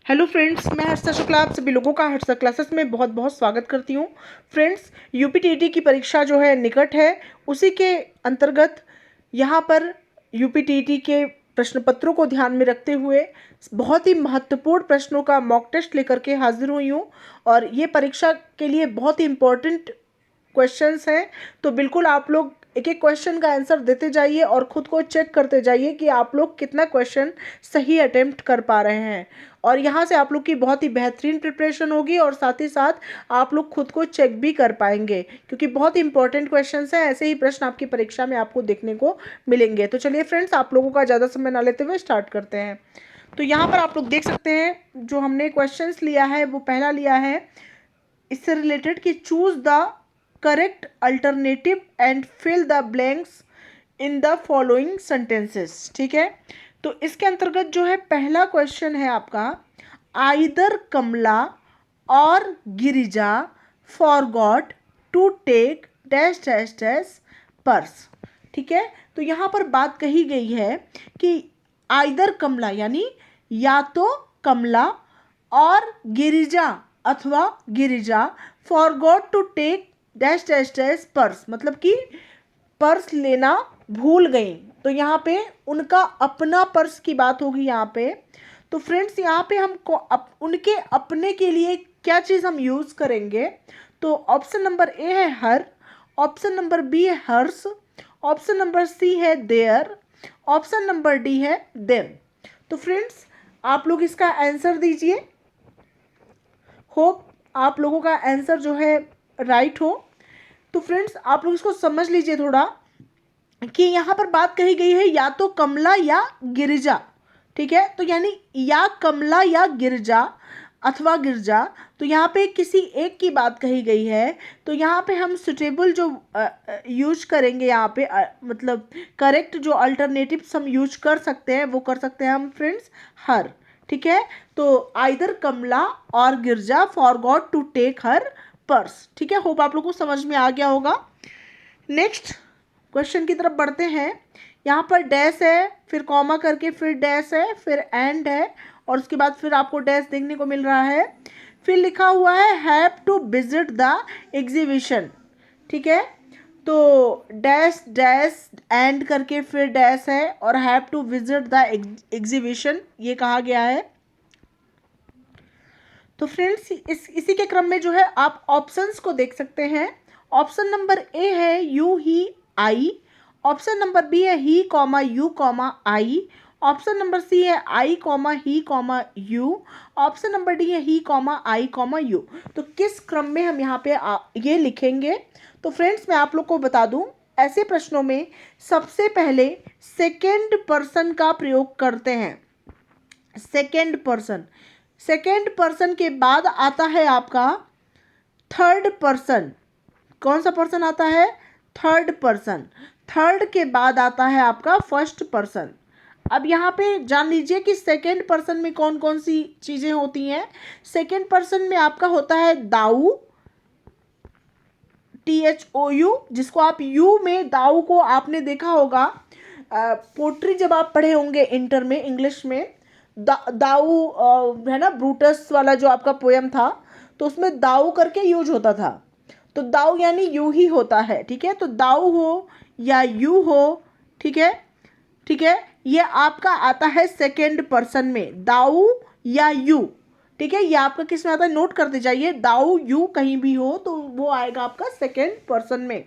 Hello friends, मैं हर्षा शुक्ला आप सभी लोगों का हर्षा क्लासेस में बहुत बहुत स्वागत करती हूँ। फ्रेंड्स, यूपीटीटी की परीक्षा जो है निकट है, उसी के अंतर्गत यहाँ पर यूपीटीटी के प्रश्न पत्रों को ध्यान में रखते हुए बहुत ही महत्वपूर्ण प्रश्नों का मॉक टेस्ट लेकर के हाजिर हुई हूँ। और ये परीक्षा के लिए बहुत ही इम्पोर्टेंट क्वेश्चंस हैं, तो बिल्कुल आप लोग एक एक क्वेश्चन का आंसर देते जाइए और ख़ुद को चेक करते जाइए कि आप लोग कितना क्वेश्चन सही अटेम्प्ट कर पा रहे हैं। और यहाँ से आप लोग की बहुत ही बेहतरीन प्रिपरेशन होगी और साथ ही साथ आप लोग खुद को चेक भी कर पाएंगे, क्योंकि बहुत इंपॉर्टेंट क्वेश्चंस हैं। ऐसे ही प्रश्न आपकी परीक्षा में आपको देखने को मिलेंगे। तो चलिए फ्रेंड्स, आप लोगों का ज़्यादा समय ना लेते हुए स्टार्ट करते हैं। तो यहाँ पर आप लोग देख सकते हैं, जो हमने क्वेश्चंस लिया है वो पहला लिया है इससे रिलेटेड कि choose the correct alternative and fill the blanks in the following sentences. ठीक है, तो इसके अंतर्गत जो है पहला क्वेश्चन है आपका, आइदर कमला और Girija forgot to take dash dash dash purse. ठीक है, तो यहाँ पर बात कही गई है कि आइदर कमला यानी या तो कमला और गिरिजा अथवा Girija forgot to take dash dash dash purse, मतलब कि पर्स लेना भूल गई। तो यहाँ पे उनका अपना पर्स की बात होगी यहाँ पे। तो फ्रेंड्स, यहाँ पे हम उनके अपने के लिए क्या चीज़ हम यूज़ करेंगे? तो ऑप्शन नंबर ए है हर, ऑप्शन नंबर बी है हर्ष, ऑप्शन नंबर सी है देयर, ऑप्शन नंबर डी है देम। तो फ्रेंड्स, आप लोग इसका आंसर दीजिए। होप आप लोगों का आंसर जो है राइट हो। तो फ्रेंड्स, आप लोग इसको समझ लीजिए थोड़ा कि यहाँ पर बात कही गई है या तो कमला या गिरिजा। ठीक है, तो यानी या कमला या गिरजा अथवा गिरजा, तो यहाँ पे किसी एक की बात कही गई है। तो यहाँ पे हम सुटेबल जो यूज करेंगे, यहाँ पे मतलब करेक्ट जो अल्टरनेटिव्स हम यूज कर सकते हैं वो कर सकते हैं हम फ्रेंड्स हर। ठीक है, तो आइदर कमला और Girja forgot to take her purse. ठीक है, होप आप लोगों को समझ में आ गया होगा। नेक्स्ट क्वेश्चन की तरफ बढ़ते हैं। यहाँ पर डैश है, फिर कॉमा करके फिर डैश है, फिर एंड है, और उसके बाद फिर आपको डैश देखने को मिल रहा है। फिर लिखा हुआ है have to visit the exhibition. ठीक है, तो डैश डैश एंड करके फिर डैश है और have to visit the exhibition ये कहा गया है। तो फ्रेंड्स, इसी के क्रम में जो है आप ऑप्शंस को देख सकते हैं। ऑप्शन नंबर ए है you he I, option number B है he comma you comma I, option number C है I comma he comma you, option number D है he comma I comma you. तो किस क्रम में हम यहाँ पे ये लिखेंगे? तो फ्रेंड्स, मैं आप लोग को बता दूं, ऐसे प्रश्नों में सबसे पहले सेकेंड पर्सन का प्रयोग करते हैं। सेकेंड पर्सन, सेकेंड पर्सन के बाद आता है आपका थर्ड पर्सन। कौन सा पर्सन आता है? Third person. थर्ड के बाद आता है आपका फर्स्ट पर्सन। अब यहाँ पे जान लीजिए कि सेकेंड पर्सन में कौन कौन सी चीज़ें होती हैं। सेकेंड पर्सन में आपका होता है दाऊ, THOU, जिसको आप यू में दाऊ को आपने देखा होगा पोट्री जब आप पढ़े होंगे इंटर में इंग्लिश में, दाऊ है ना, ब्रूटस वाला जो आपका पोयम था, तो उसमें दाऊ करके यूज होता था। तो दाऊ यानी यू ही होता है। ठीक है, तो दाऊ हो या यू हो, ठीक है, ठीक है, ये आपका आता है सेकेंड पर्सन में, दाऊ या यू। ठीक है, ये आपका किस में आता है, नोट करते जाइए, दाऊ यू कहीं भी हो तो वो आएगा आपका सेकेंड पर्सन में।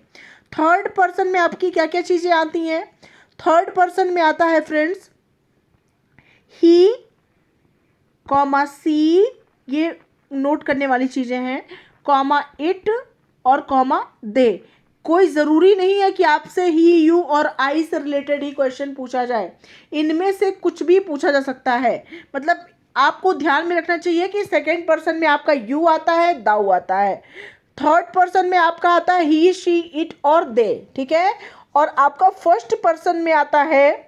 थर्ड पर्सन में आपकी क्या क्या चीज़ें आती हैं? थर्ड पर्सन में आता है फ्रेंड्स ही कॉमा सी, ये नोट करने वाली चीज़ें हैं, कॉमा इट और कॉमा दे। कोई ज़रूरी नहीं है कि आपसे ही यू और आई से रिलेटेड ही क्वेश्चन पूछा जाए, इनमें से कुछ भी पूछा जा सकता है। मतलब आपको ध्यान में रखना चाहिए कि सेकेंड पर्सन में आपका यू आता है, दाऊ आता है, थर्ड पर्सन में आपका आता है ही शी इट और दे। ठीक है, और आपका फर्स्ट पर्सन में आता है,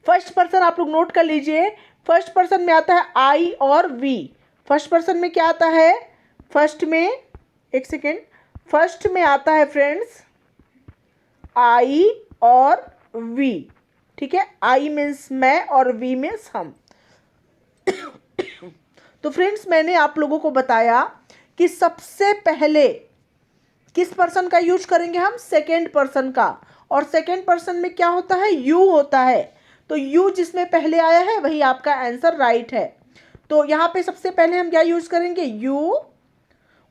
फर्स्ट पर्सन आप लोग नोट कर लीजिए, फर्स्ट पर्सन में आता है आई और वी। फर्स्ट पर्सन में क्या आता है? फर्स्ट में, एक सेकेंड, फर्स्ट में आता है फ्रेंड्स आई और वी। ठीक है, आई मीन्स मैं और वी मीन्स हम। तो फ्रेंड्स मैंने आप लोगों को बताया कि सबसे पहले किस पर्सन का यूज करेंगे हम, सेकेंड पर्सन का। और सेकेंड पर्सन में क्या होता है, यू होता है। तो यू जिसमें पहले आया है वही आपका आंसर राइट है। तो यहाँ पे सबसे पहले हम क्या यूज करेंगे, यू।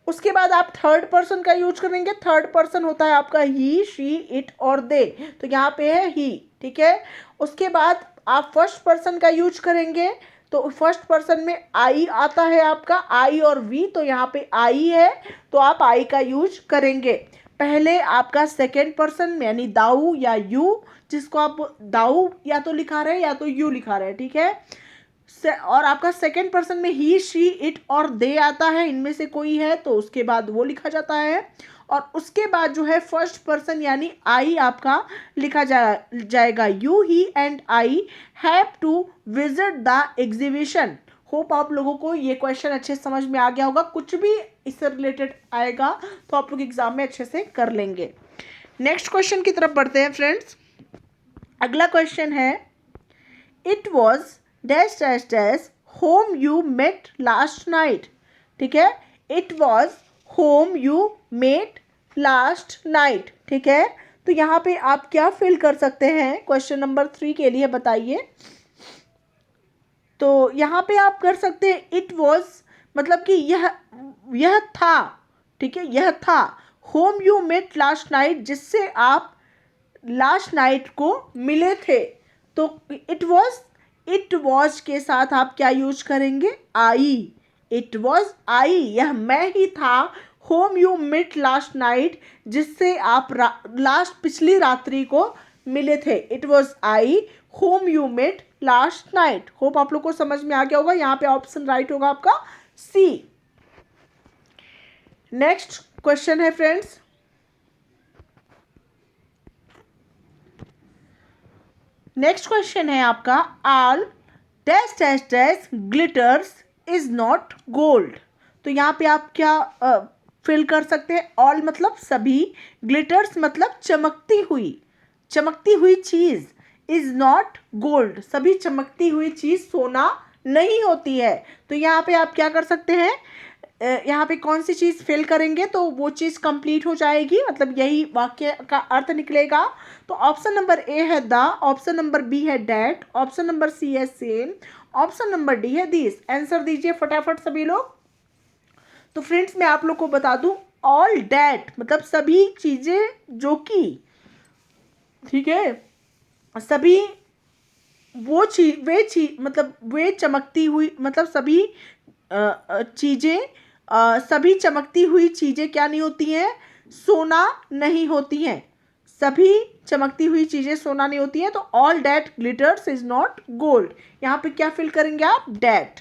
उसके बाद आप थर्ड पर्सन का यूज करेंगे। थर्ड पर्सन होता है आपका ही, शी, इट और दे। तो यहाँ पे है ही, ठीक है। उसके बाद आप फर्स्ट पर्सन का यूज करेंगे। तो फर्स्ट पर्सन में आई आता है आपका, आई और वी। तो यहाँ पे आई है तो आप आई का यूज करेंगे। पहले आपका सेकेंड पर्सन यानी दाऊ या यू, जिसको आप दाऊ या तो लिखा रहे हैं या तो यू लिखा रहे हैं, ठीक है। और आपका सेकेंड पर्सन में ही, शी, इट और दे आता है, इनमें से कोई है तो उसके बाद वो लिखा जाता है। और उसके बाद जो है फर्स्ट पर्सन यानी आई आपका लिखा जाएगा। You, he and I have to visit the exhibition. Hope आप लोगों को ये क्वेश्चन अच्छे से समझ में आ गया होगा। कुछ भी इससे रिलेटेड आएगा तो आप लोग एग्जाम में अच्छे से कर लेंगे। नेक्स्ट क्वेश्चन की तरफ बढ़ते हैं फ्रेंड्स। अगला क्वेश्चन है, it was dash dash dash whom you met last night. ठीक है, it was whom you met last night. ठीक है, तो यहाँ पे आप क्या फिल कर सकते हैं क्वेश्चन नंबर 3 के लिए, बताइए। तो यहाँ पे आप कर सकते हैं इट वॉज, मतलब कि यह था, ठीक है, यह था। Whom you met last night, जिससे आप लास्ट नाइट को मिले थे। तो इट वॉज के साथ आप क्या यूज करेंगे, आई। इट वॉज आई, यह मैं ही था। Whom you met last night, जिससे आप लास्ट पिछली रात्रि को मिले थे। It was I whom you met last night. Hope आप लोग को समझ में आ गया होगा। यहाँ पे ऑप्शन राइट होगा आपका सी। नेक्स्ट क्वेश्चन है फ्रेंड्स, नेक्स्ट क्वेश्चन है आपका, all dash dash dash glitters is not gold. तो यहाँ पे आप क्या फिल कर सकते हैं, ऑल मतलब सभी, ग्लिटर्स मतलब चमकती हुई चीज, इज नॉट गोल्ड, सभी चमकती हुई चीज सोना नहीं होती है। तो यहाँ पे आप क्या कर सकते हैं, यहाँ पे कौन सी चीज़ फिल करेंगे तो वो चीज़ कंप्लीट हो जाएगी, मतलब यही वाक्य का अर्थ निकलेगा। तो ऑप्शन नंबर ए है द, ऑप्शन नंबर बी है डैट, ऑप्शन नंबर सी है सेम, ऑप्शन नंबर डी है दिस। आंसर दीजिए फटाफट सभी लोग। तो फ्रेंड्स मैं आप लोग को बता दूं, ऑल डैट मतलब सभी चीज़ें जो कि, ठीक है, सभी वो चीज मतलब वे चमकती हुई, मतलब सभी चीज़ें, सभी चमकती हुई चीज़ें क्या नहीं होती हैं, सोना नहीं होती हैं। सभी चमकती हुई चीज़ें सोना नहीं होती हैं। तो all that glitters is not gold, यहाँ पे क्या फिल करेंगे आप, डैट।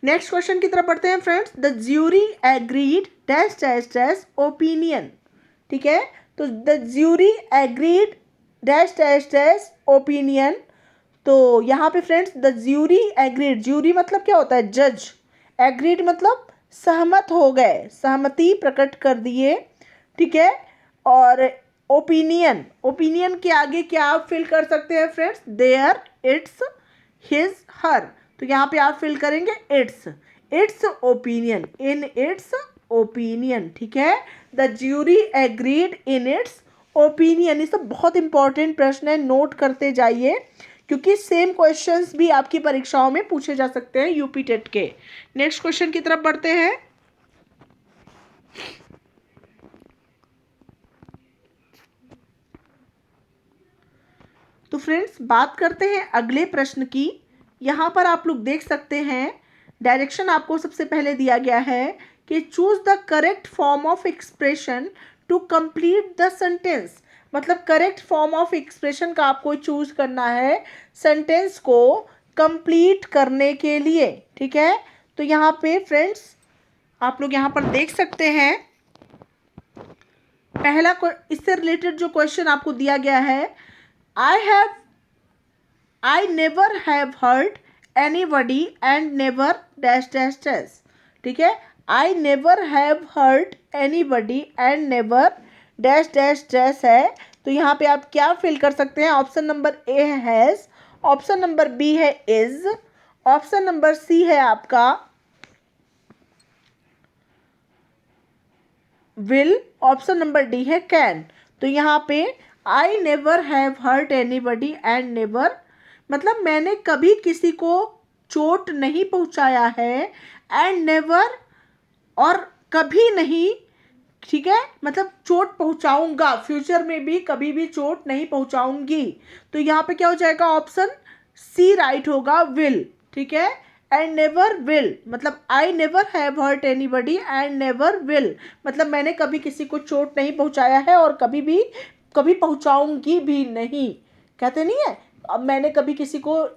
नेक्स्ट क्वेश्चन की तरफ बढ़ते हैं friends. The jury agreed dash dash dash opinion. ठीक है, तो the jury agreed dash dash dash opinion. तो यहाँ पे friends the jury agreed, jury मतलब क्या होता है, जज। एग्रीड मतलब सहमत हो गए, सहमति प्रकट कर दिए, ठीक है। और ओपिनियन, ओपिनियन के आगे क्या आप फिल कर सकते हैं फ्रेंड्स, देयर, इट्स, हिज, हर। तो यहाँ पे आप फिल करेंगे it's opinion, in its opinion. ठीक है, the jury agreed in its opinion. ये सब बहुत इंपॉर्टेंट प्रश्न है, नोट करते जाइए, क्योंकि सेम क्वेश्चंस भी आपकी परीक्षाओं में पूछे जा सकते हैं यूपी टेट के। नेक्स्ट क्वेश्चन की तरफ बढ़ते हैं। तो फ्रेंड्स बात करते हैं अगले प्रश्न की। यहाँ पर आप लोग देख सकते हैं, डायरेक्शन आपको सबसे पहले दिया गया है कि choose the correct form of expression to complete the sentence. मतलब करेक्ट फॉर्म ऑफ एक्सप्रेशन का आपको चूज करना है सेंटेंस को कंप्लीट करने के लिए, ठीक है। तो यहाँ पे फ्रेंड्स आप लोग यहाँ पर देख सकते हैं, पहला इससे रिलेटेड जो क्वेश्चन आपको दिया गया है, I never have hurt anybody and never dash dash dash. ठीक है, I never have hurt anybody and never dash dash dash है। तो यहाँ पे आप क्या फिल कर सकते हैं, ऑप्शन नंबर ए है हैज़, ऑप्शन नंबर बी है इज, ऑप्शन नंबर सी है आपका विल, ऑप्शन नंबर डी है कैन। तो यहाँ पे I never have hurt anybody and never, मतलब मैंने कभी किसी को चोट नहीं पहुंचाया है, एंड नेवर, और कभी नहीं, ठीक है, मतलब चोट पहुंचाऊंगा, फ्यूचर में भी कभी भी चोट नहीं पहुंचाऊंगी। तो यहाँ पे क्या हो जाएगा, ऑप्शन सी राइट होगा, विल, ठीक है। एंड नेवर विल, मतलब I never have hurt anybody and never will, मतलब मैंने कभी किसी को चोट नहीं पहुंचाया है और कभी पहुंचाऊंगी भी नहीं, कहते नहीं है, अब मैंने कभी किसी को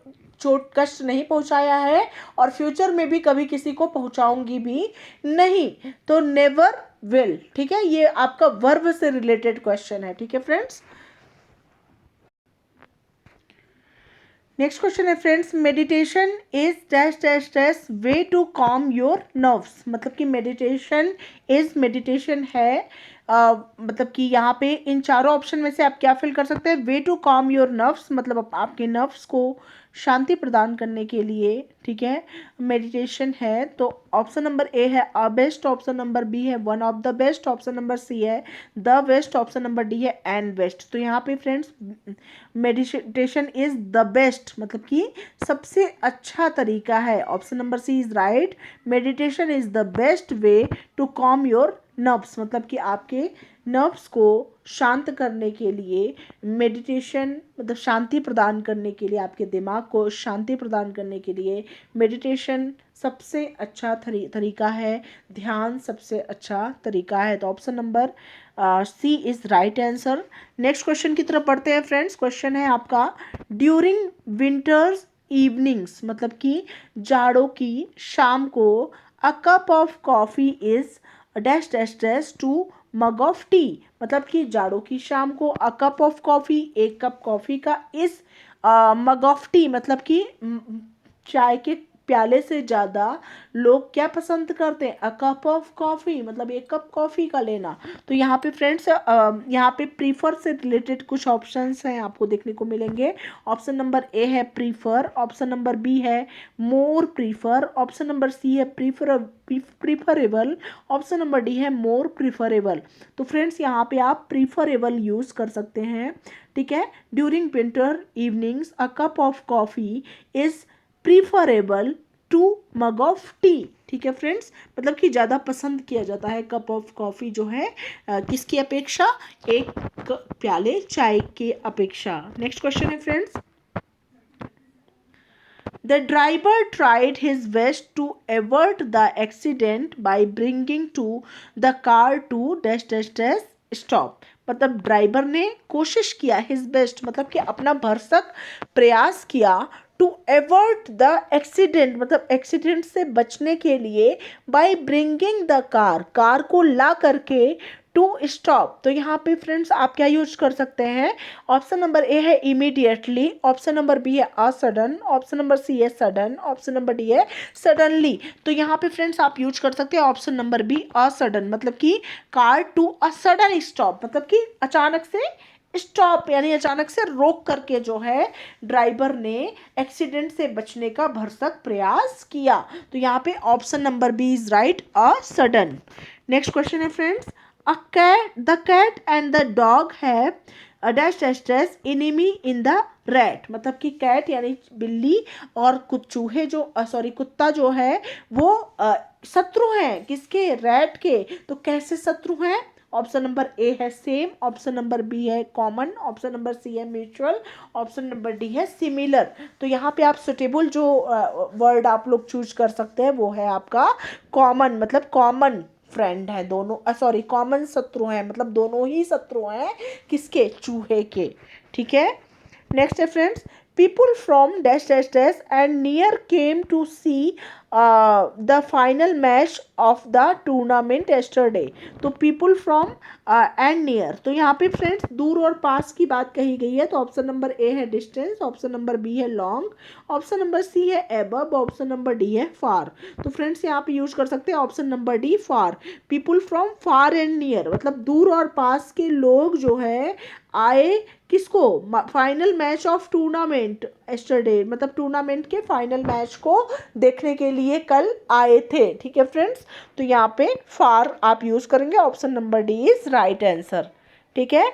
चोट कष्ट नहीं पहुंचाया है और फ्यूचर में भी कभी किसी को पहुंचाऊंगी भी नहीं। तो नेवर विल, ठीक है, ये आपका वर्ब से रिलेटेड क्वेश्चन है, ठीक है फ्रेंड्स। नेक्स्ट क्वेश्चन है friends, meditation is dash dash dash way to calm your nerves, मतलब कि मेडिटेशन है, मतलब कि यहाँ पे इन चारों ऑप्शन में से आप क्या फिल कर सकते हैं, way to calm your nerves, मतलब आपके नर्व्स को शांति प्रदान करने के लिए, ठीक है, मेडिटेशन है। तो ऑप्शन नंबर ए है a best, option number B है one of the best, option number C है the best, option number D है एंड बेस्ट। तो यहाँ पे friends meditation is the best, मतलब कि सबसे अच्छा तरीका है, option number C is right, meditation is the best way to calm your nerves, मतलब कि आपके नर्व्स को शांत करने के लिए मेडिटेशन, मतलब शांति प्रदान करने के लिए, आपके दिमाग को शांति प्रदान करने के लिए मेडिटेशन सबसे अच्छा तरीका है, ध्यान सबसे अच्छा तरीका है। तो option number C is right answer. Next question की तरफ बढ़ते हैं फ्रेंड्स। क्वेश्चन है आपका, ड्यूरिंग विंटर्स इवनिंग्स, मतलब कि जाड़ों की शाम को, a cup of coffee is dash dash dash to mug of tea, मतलब कि जाड़ों की शाम को अ कप ऑफ कॉफ़ी, एक कप कॉफ़ी का, इस मग ऑफ टी, मतलब कि चाय के प्याले से ज़्यादा लोग क्या पसंद करते हैं, अ कप ऑफ कॉफ़ी, मतलब एक कप कॉफ़ी का लेना। तो यहाँ पे फ्रेंड्स यहाँ पे प्रीफर से रिलेटेड कुछ ऑप्शंस हैं आपको देखने को मिलेंगे। ऑप्शन नंबर ए है प्रीफर, ऑप्शन नंबर बी है मोर प्रीफर, ऑप्शन नंबर सी है प्रीफरेबल, ऑप्शन नंबर डी है मोर प्रीफरेबल। तो फ्रेंड्स यहाँ पे आप प्रीफरेबल यूज़ कर सकते हैं, ठीक है। During winter evenings a cup of coffee is preferable to mug of tea, ठीक है फ्रेंड्स, मतलब कि ज़्यादा पसंद किया जाता है कप ऑफ कॉफ़ी जो है किसकी अपेक्षा, एक प्याले चाय के अपेक्षा। नेक्स्ट क्वेश्चन है friends, The driver tried his best to avert the accident by bringing to the car to dash dash dash stop, मतलब ड्राइवर ने कोशिश किया, हिज बेस्ट मतलब कि अपना भरसक प्रयास किया, टू एवर्ट द एक्सीडेंट, मतलब एक्सीडेंट से बचने के लिए, बाय ब्रिंगिंग द कार को ला करके टू स्टॉप। तो यहाँ पे फ्रेंड्स आप क्या यूज कर सकते हैं, ऑप्शन नंबर ए है इमीडिएटली, ऑप्शन नंबर बी है a sudden, option number C है सडन, ऑप्शन नंबर डी है सडनली। तो यहाँ पे फ्रेंड्स आप यूज कर सकते हैं option number B a sudden, मतलब कि car to a sudden stop, मतलब कि अचानक से स्टॉप, यानी अचानक से रोक करके जो है ड्राइवर ने एक्सीडेंट से बचने का भरसक प्रयास किया। तो यहाँ पे option number B is right, a sudden. Next question है friends, the cat and the dog have a dash dash dash enemy in the rat, मतलब कि कैट यानी बिल्ली और चूहे जो कुत्ता जो है वो शत्रु हैं किसके, रैट के। तो कैसे शत्रु हैं, ऑप्शन नंबर ए है सेम, ऑप्शन नंबर बी है कॉमन, ऑप्शन नंबर सी है म्यूचुअल, ऑप्शन नंबर डी है सिमिलर। तो यहाँ पे आप सुटेबल जो वर्ड आप लोग चूज कर सकते हैं वो है आपका कॉमन, मतलब कॉमन फ्रेंड है दोनों, कॉमन शत्रु हैं, मतलब दोनों ही शत्रु हैं किसके, चूहे के, ठीक है। नेक्स्ट है friends, people from dash dash dash and near came to see the final match of the tournament yesterday। तो people from and near, तो यहाँ पे फ्रेंड्स दूर और पास की बात कही गई है। तो ऑप्शन नंबर ए है डिस्टेंस, ऑप्शन नंबर बी है लॉन्ग, ऑप्शन नंबर सी है एबव, ऑप्शन नंबर डी है फार। तो फ्रेंड्स यहाँ पे यूज कर सकते हैं option number D far, people from far and near, मतलब दूर और पास के लोग जो है आए किसको, final match of tournament yesterday, मतलब टूर्नामेंट के फाइनल मैच को देखने के लिए कल आए थे। ठीक है फ्रेंड्स, तो यहाँ पे फार आप यूज करेंगे। Option number D is right answer. ठीक है,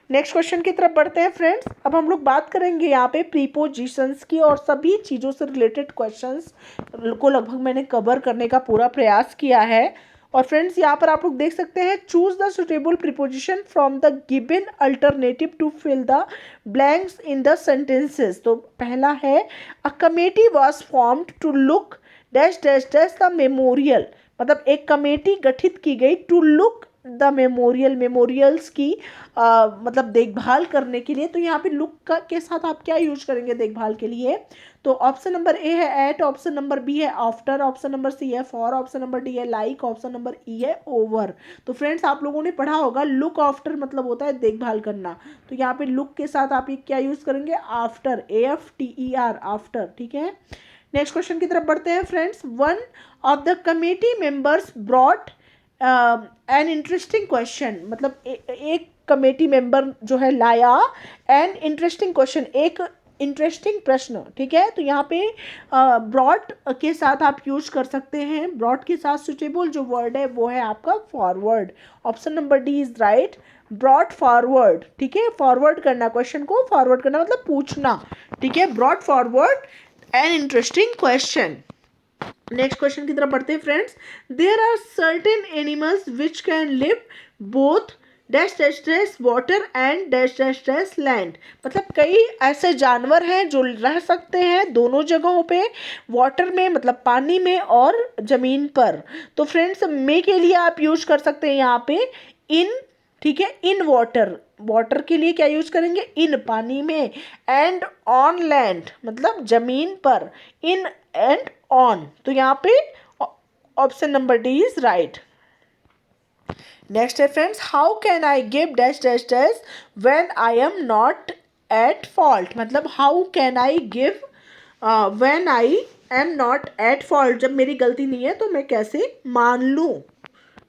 नेक्स्ट क्वेश्चन की तरफ बढ़ते हैं फ्रेंड्स। अब हम लोग बात करेंगे यहाँ पे प्रीपोजिशंस की, और सभी चीज़ों से रिलेटेड क्वेश्चंस को लगभग मैंने कवर करने का पूरा प्रयास किया है। और फ्रेंड्स यहाँ पर आप लोग देख सकते हैं, choose the suitable preposition from the given alternative to fill the blanks in the sentences. तो पहला है, a committee was formed to look dash dash dash the memorial. मतलब एक कमेटी गठित की गई to look the memorial, memorials की मतलब देखभाल करने के लिए। तो यहाँ पे लुक का के साथ आप क्या यूज करेंगे देखभाल के लिए? तो ऑप्शन नंबर ए है एट, ऑप्शन नंबर बी है आफ्टर, ऑप्शन नंबर सी है फॉर, ऑप्शन नंबर डी है लाइक, ऑप्शन नंबर ई है ओवर। तो फ्रेंड्स आप लोगों ने पढ़ा होगा लुक आफ्टर मतलब होता है देखभाल करना। तो यहाँ पे लुक के साथ आप ये क्या यूज करेंगे? After, AFTER, after. ठीक है, नेक्स्ट क्वेश्चन की तरफ बढ़ते हैं friends. One of the committee members brought N interesting question. मतलब एक कमेटी मेंबर जो है लाया एन इंटरेस्टिंग क्वेश्चन, एक इंटरेस्टिंग प्रश्न। ठीक है, तो यहाँ पे ब्रॉट के साथ आप यूज कर सकते हैं। ब्रॉट के साथ सुटेबल जो वर्ड है वो है आपका forward. Option number D is right, brought forward. ठीक है, फॉरवर्ड करना, क्वेश्चन को फॉरवर्ड करना मतलब पूछना। ठीक है, brought forward an interesting question. Next question की तरफ बढ़ते हैं friends. There are certain animals which can live both dash dash dash water and dash dash dash land. मतलब कई ऐसे जानवर हैं जो रह सकते हैं दोनों जगहों पे, वाटर में मतलब पानी में और जमीन पर। तो फ्रेंड्स मे के लिए आप यूज कर सकते हैं यहाँ पे इन। ठीक है, इन वाटर, वाटर के लिए क्या यूज करेंगे? इन, पानी में। एंड ऑन लैंड मतलब जमीन पर, इन एंड ऑन। तो यहाँ पे option number D is right. Next है friends, how can I give dash dash dash when I am not at fault. मतलब how can I give when I am not at fault, जब मेरी गलती नहीं है तो मैं कैसे मान लूँ।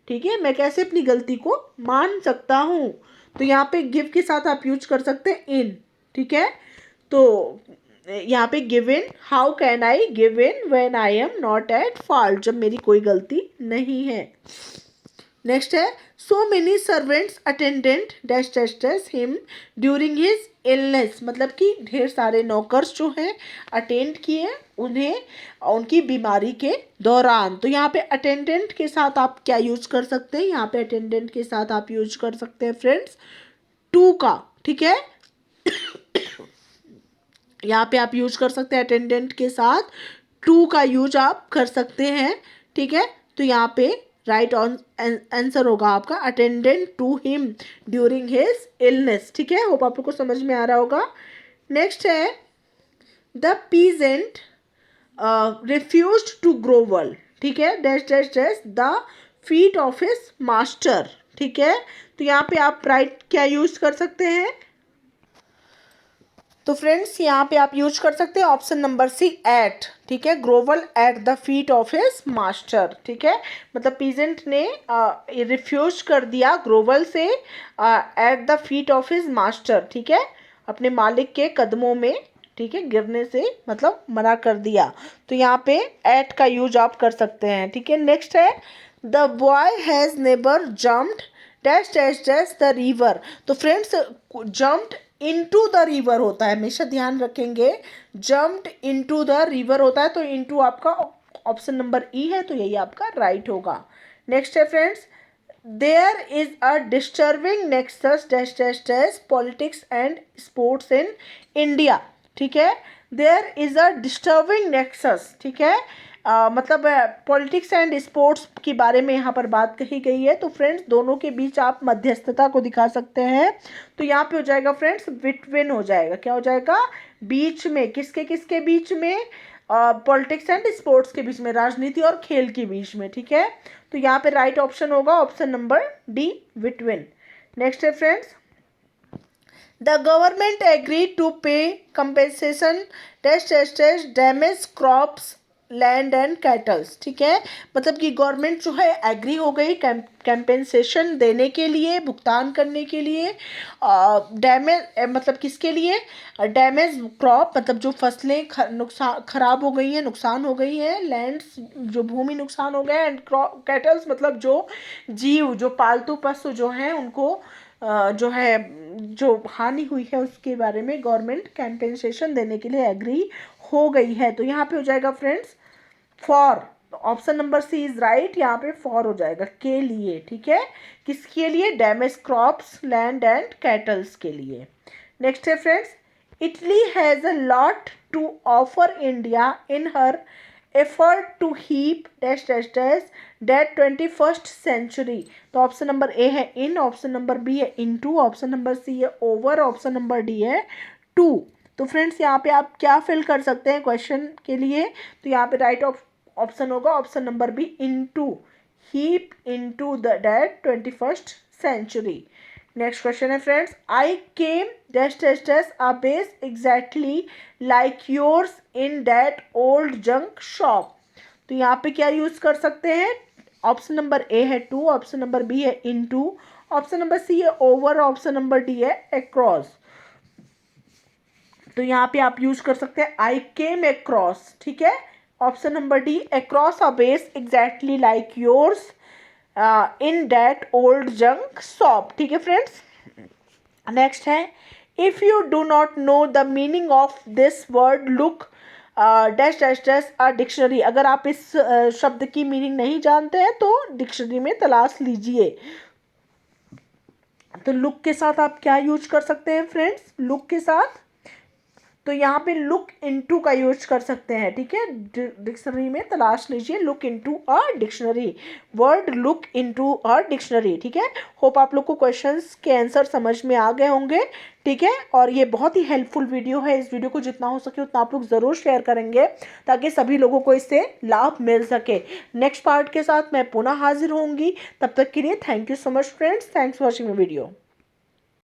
ठीक है, मैं कैसे अपनी गलती को मान सकता हूँ? तो यहाँ पे गिव के साथ आप यूज कर सकते हैं इन। ठीक है, तो यहाँ पे give in, how can I give in when I am not at fault, जब मेरी कोई गलती नहीं है। नेक्स्ट है, so many servants attendant dash dash dash him during his illness. मतलब कि ढेर सारे नौकर्स जो हैं अटेंड किए उन्हें उनकी बीमारी के दौरान। तो यहाँ पे अटेंडेंट के साथ आप क्या यूज कर सकते हैं? यहाँ पे अटेंडेंट के साथ आप यूज कर सकते हैं फ्रेंड्स टू का। ठीक है, यहाँ पे आप यूज कर सकते हैं अटेंडेंट के साथ टू का यूज आप कर सकते हैं। ठीक है, तो यहाँ पे राइट आंसर होगा आपका attendant to him during his illness. ठीक है, होप आप लोग को समझ में आ रहा होगा। नेक्स्ट है, the peasant refused to grovel. ठीक है, dash dash dash the feet of his master. ठीक है, तो यहाँ पे आप राइट क्या यूज कर सकते हैं? तो फ्रेंड्स यहाँ पे आप यूज कर सकते हैं ऑप्शन नंबर सी एट। ठीक है, grovel at the feet of his master. ठीक है, मतलब पीजेंट ने रिफ्यूज कर दिया ग्रोवल से at the feet of his master. ठीक है, अपने मालिक के कदमों में, ठीक है, गिरने से मतलब मना कर दिया। तो यहाँ पे एट का यूज आप कर सकते हैं। ठीक है, नेक्स्ट है, the boy has never jumped dash dash dash the river. तो friends jumped into the river होता है, हमेशा ध्यान रखेंगे, जम्प्ड इनटू द रिवर होता है। तो इनटू आपका ऑप्शन नंबर ई है, तो यही आपका राइट होगा। नेक्स्ट है friends, there is a disturbing nexus dash dash dash politics and sports in India. ठीक है, there is a disturbing nexus. ठीक है, मतलब पॉलिटिक्स एंड स्पोर्ट्स के बारे में यहाँ पर बात कही गई है। तो फ्रेंड्स दोनों के बीच आप मध्यस्थता को दिखा सकते हैं। तो यहाँ पे हो जाएगा फ्रेंड्स बिटवीन हो जाएगा। क्या हो जाएगा? बीच में। किसके किसके बीच में? पॉलिटिक्स एंड स्पोर्ट्स के बीच में, राजनीति और खेल के बीच में। ठीक है, तो यहाँ पे राइट ऑप्शन होगा option number D, between. Next है friends, the government agree to pay compensation dash dash dash damage crops land and cattles, ठीक है। मतलब कि गवर्नमेंट जो है एग्री हो गई कैंपेंसेशन देने के लिए, भुगतान करने के लिए डैमेज, मतलब किसके लिए, डैमेज क्रॉप, मतलब जो फसलें नुकसान खराब हो गई हैं, नुकसान हो गई हैं, लैंड्स जो भूमि नुकसान हो गया, एंड कैटल्स मतलब जो जीव, जो पालतू पशु जो हैं उनको जो है जो हानि हुई है उसके बारे में गवर्नमेंट कैंपेंसेशन देने के लिए एग्री हो गई है। तो यहाँ पे हो जाएगा friends for, option number C is right, यहाँ पे फॉर हो जाएगा, के लिए, ठीक है। किसके लिए, damage crops, land and cattles के लिए। नेक्स्ट है friends, Italy has a lot to offer India in her effort to heap dash dash dash that 21st century। तो ऑप्शन नंबर ए है इन, ऑप्शन नंबर बी है into, option number C है over, option number D है to. तो friends यहाँ पे आप क्या फिल कर सकते हैं क्वेश्चन के लिए, तो यहाँ पे राइट ऑप्शन होगा option number B into, heap into the debt 21st century। Next question है friends, I came dash dash dash a vase exactly like yours in that old junk shop. तो यहाँ पे क्या यूज कर सकते हैं, option number A है to, option number B है इनटू, ऑप्शन नंबर सी है ओवर, ऑप्शन नंबर डी है अक्रॉस। तो यहाँ पे आप यूज कर सकते हैं आई केम अक्रॉस, ठीक है। Option number D across a vase exactly like yours in that old junk shop, ठीक है फ्रेंड्स। नेक्स्ट है, if you do not know the meaning of this word look dash dash dash a dictionary. अगर आप इस शब्द की meaning नहीं जानते हैं तो डिक्शनरी में तलाश लीजिए। तो लुक के साथ आप क्या यूज कर सकते हैं फ्रेंड्स, लुक के साथ, तो यहाँ पे लुक इनटू का यूज कर सकते हैं, ठीक है। डिक्शनरी में तलाश लीजिए look into a dictionary, word look into a dictionary, ठीक है। होप आप लोग को क्वेश्चंस के आंसर समझ में आ गए होंगे, ठीक है। और ये बहुत ही हेल्पफुल वीडियो है, इस वीडियो को जितना हो सके उतना आप लोग ज़रूर शेयर करेंगे ताकि सभी लोगों को इससे लाभ मिल सके। नेक्स्ट पार्ट के साथ मैं पुनः हाजिर होंगी, तब तक के लिए thank you so much friends, thanks for watching the video.